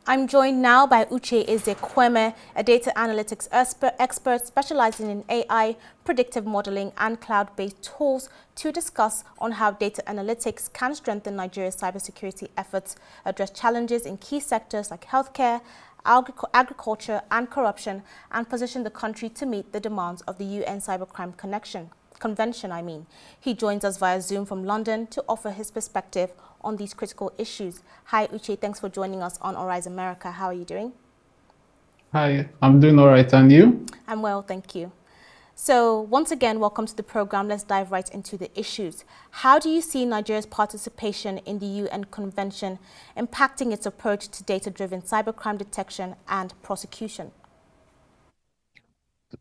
I'm joined now by Ezekwueme, a data analytics expert specializing in AI, predictive modeling and cloud-based tools to discuss on how data analytics can strengthen Nigeria's cybersecurity efforts, address challenges in key sectors like healthcare, agriculture and corruption, and position the country to meet the demands of the UN Cybercrime Convention. He joins us via Zoom from London to offer his perspective on these critical issues. Hi, Uche. Thanks for joining us on Arise America. How are you doing? Hi, I'm doing all right. And you? I'm well, thank you. So once again, welcome to the program. Let's dive right into the issues. How do you see Nigeria's participation in the UN Convention impacting its approach to data-driven cybercrime detection and prosecution?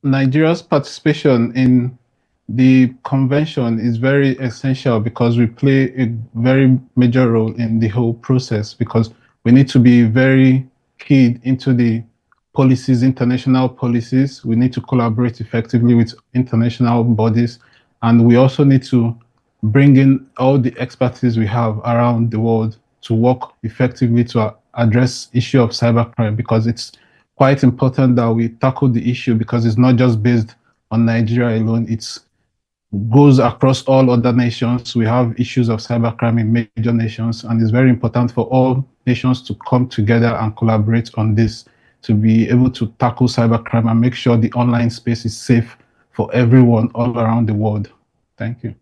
Nigeria's participation in the convention is very essential because we play a very major role in the whole process, because we need to be very keyed into the policies, international policies. We need to collaborate effectively with international bodies, and we also need to bring in all the expertise we have around the world to work effectively to address issue of cybercrime, because it's quite important that we tackle the issue, because it's not just based on Nigeria alone. It goes across all other nations. We have issues of cybercrime in major nations, and it's very important for all nations to come together and collaborate on this to be able to tackle cybercrime and make sure the online space is safe for everyone all around the world. Thank you.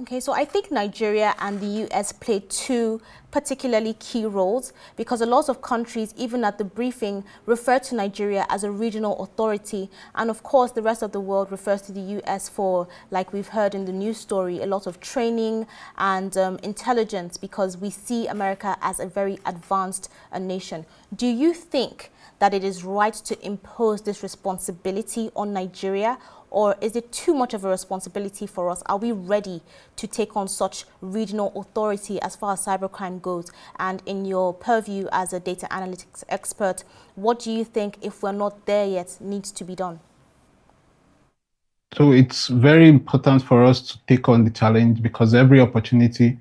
Okay, so I think Nigeria and the US play two particularly key roles, because a lot of countries, even at the briefing, refer to Nigeria as a regional authority. And of course, the rest of the world refers to the US for, like we've heard in the news story, a lot of training and intelligence, because we see America as a very advanced nation. Do you think that it is right to impose this responsibility on Nigeria, or is it too much of a responsibility for us? Are we ready to take on such regional authority as far as cybercrime goes? And in your purview as a data analytics expert, what do you think, if we're not there yet, needs to be done? So it's very important for us to take on the challenge, because every opportunity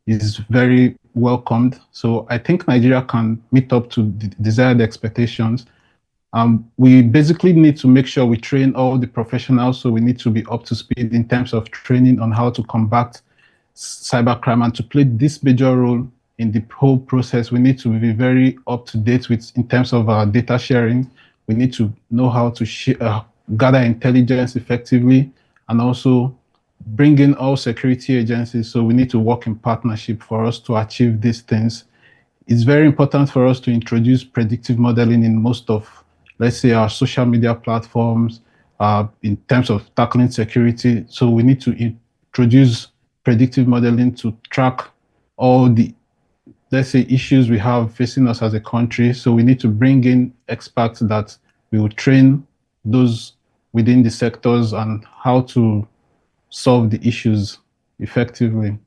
is very welcomed. So I think Nigeria can meet up to the desired expectations. We basically need to make sure we train all the professionals, so we need to be up to speed in terms of training on how to combat cybercrime and to play this major role in the whole process. We need to be very up to date with in terms of our data sharing. We need to know how to gather intelligence effectively, and also bring in all security agencies. So we need to work in partnership for us to achieve these things. It's very important for us to introduce predictive modeling in most of, let's say, our social media platforms in terms of tackling security. So we need to introduce predictive modeling to track all the, let's say, issues we have facing us as a country. So we need to bring in experts that we will train those within the sectors on how to solve the issues effectively.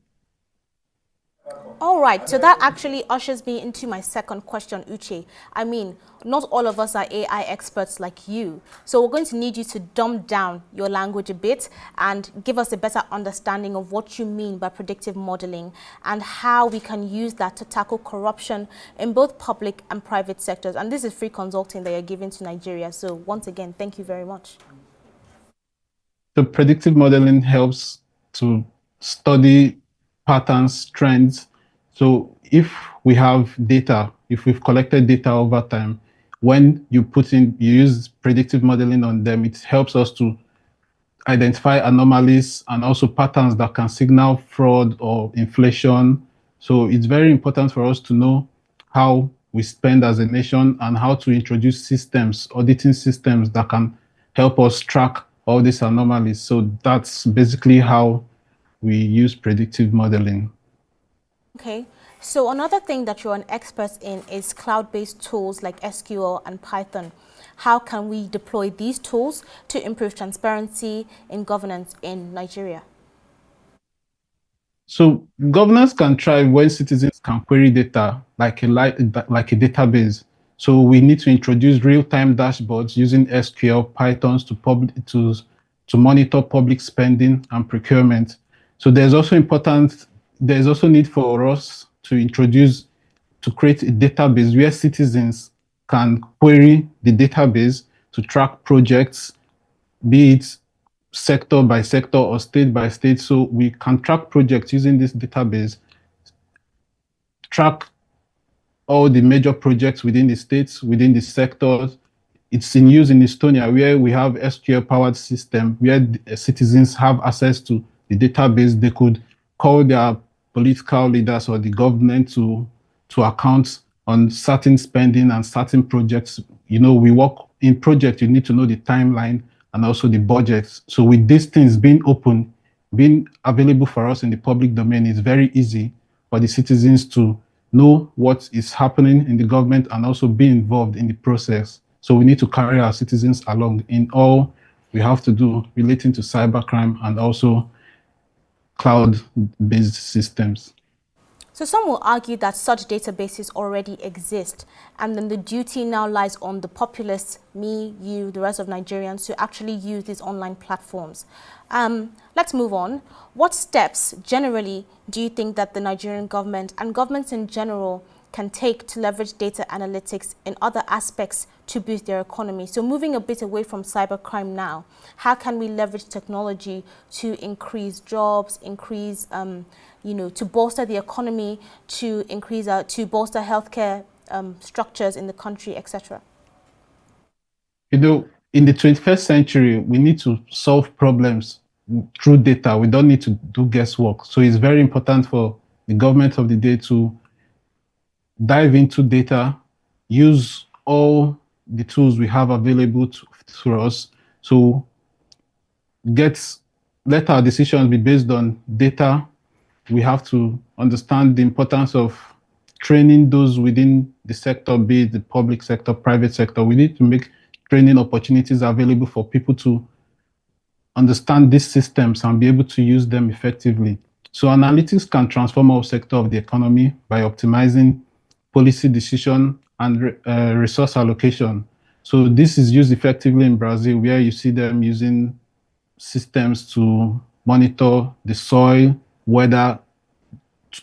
All right, so that actually ushers me into my second question, Uche. I mean, not all of us are AI experts like you. So we're going to need you to dumb down your language a bit and give us a better understanding of what you mean by predictive modeling and how we can use that to tackle corruption in both public and private sectors. And this is free consulting that you're giving to Nigeria. So once again, thank you very much. So predictive modeling helps to study patterns, trends. So if we have data, if we've collected data over time, when you use predictive modeling on them, it helps us to identify anomalies and also patterns that can signal fraud or inflation. So it's very important for us to know how we spend as a nation and how to introduce systems, auditing systems that can help us track all these anomalies. So that's basically how we use predictive modeling. Okay, so another thing that you're an expert in is cloud-based tools like SQL and Python. How can we deploy these tools to improve transparency in governance in Nigeria? So governance can thrive when citizens can query data like a database. So we need to introduce real-time dashboards using SQL, Pythons to monitor public spending and procurement. So there's also need for us to introduce to create a database where citizens can query the database to track projects, be it sector by sector or state by state. So we can track projects using this database, track all the major projects within the states, within the sectors. It's in use in Estonia, where we have SQL-powered system, where citizens have access to the database. They could call their political leaders or the government to account on certain spending and certain projects. You know, we work in projects, you need to know the timeline and also the budgets. So with these things being open, being available for us in the public domain, it's very easy for the citizens to know what is happening in the government and also be involved in the process. So we need to carry our citizens along in all we have to do relating to cybercrime and also cloud-based systems. So some will argue that such databases already exist, and then the duty now lies on the populace, me, you, the rest of Nigerians, to actually use these online platforms. Let's move on. What steps generally do you think that the Nigerian government and governments in general can take to leverage data analytics in other aspects to boost their economy? So moving a bit away from cybercrime now, how can we leverage technology to increase jobs, increase, to bolster the economy, to bolster healthcare structures in the country, etc.? You know, in the 21st century, we need to solve problems through data. We don't need to do guesswork. So it's very important for the government of the day to dive into data, use all the tools we have available to us. So let our decisions be based on data. We have to understand the importance of training those within the sector, be it the public sector, private sector. We need to make training opportunities available for people to understand these systems and be able to use them effectively. So analytics can transform all sectors of the economy by optimizing policy decision and resource allocation. So this is used effectively in Brazil, where you see them using systems to monitor the soil, weather,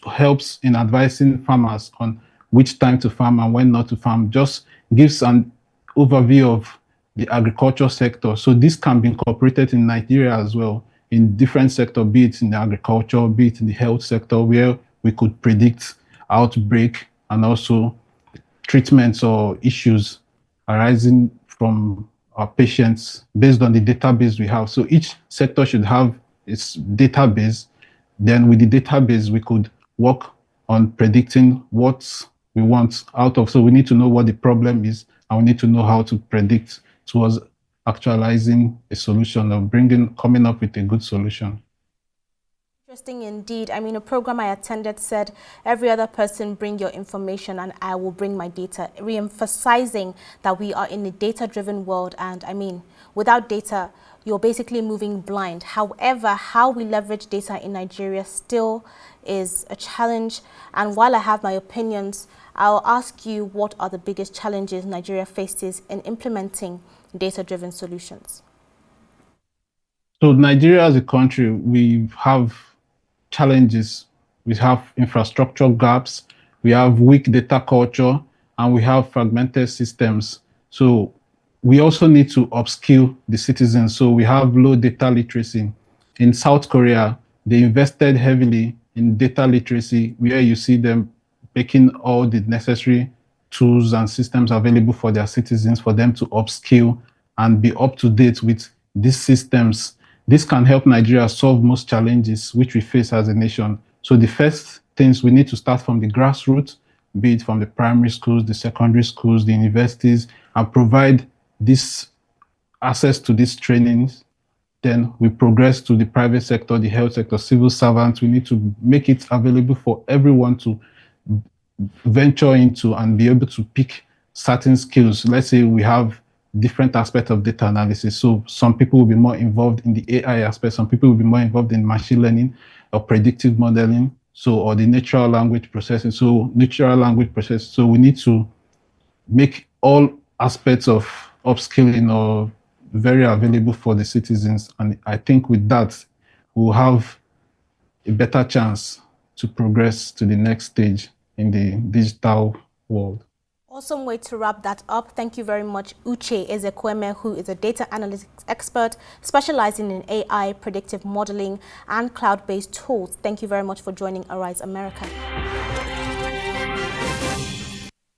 helps in advising farmers on which time to farm and when not to farm, just gives an overview of the agriculture sector. So this can be incorporated in Nigeria as well, in different sectors, be it in the agriculture, be it in the health sector, where we could predict outbreak and also treatments or issues arising from our patients based on the database we have. So each sector should have its database. Then with the database, we could work on predicting what we want out of. So we need to know what the problem is, and we need to know how to predict towards actualizing a solution or coming up with a good solution. Interesting indeed. I mean, a program I attended said, every other person bring your information and I will bring my data, re-emphasizing that we are in a data-driven world. And I mean, without data, you're basically moving blind. However, how we leverage data in Nigeria still is a challenge. And while I have my opinions, I'll ask you, what are the biggest challenges Nigeria faces in implementing data-driven solutions? So Nigeria as a country, we have challenges. We have infrastructure gaps, we have weak data culture, and we have fragmented systems. So we also need to upskill the citizens. So we have low data literacy. In South Korea, they invested heavily in data literacy, where you see them making all the necessary tools and systems available for their citizens, for them to upskill and be up to date with these systems. This can help Nigeria solve most challenges which we face as a nation. So the first things, we need to start from the grassroots, be it from the primary schools, the secondary schools, the universities, and provide this access to these trainings. Then we progress to the private sector, the health sector, civil servants. We need to make it available for everyone to venture into and be able to pick certain skills. Let's say we have different aspects of data analysis. So some people will be more involved in the AI aspect, some people will be more involved in machine learning or predictive modeling, or the natural language processing. So we need to make all aspects of upskilling or very available for the citizens. And I think with that, we'll have a better chance to progress to the next stage. in the digital world. Awesome way to wrap that up. Thank you very much, Uche Ezekwueme, who is a data analytics expert specializing in AI, predictive modeling, and cloud-based tools. Thank you very much for joining Arise America.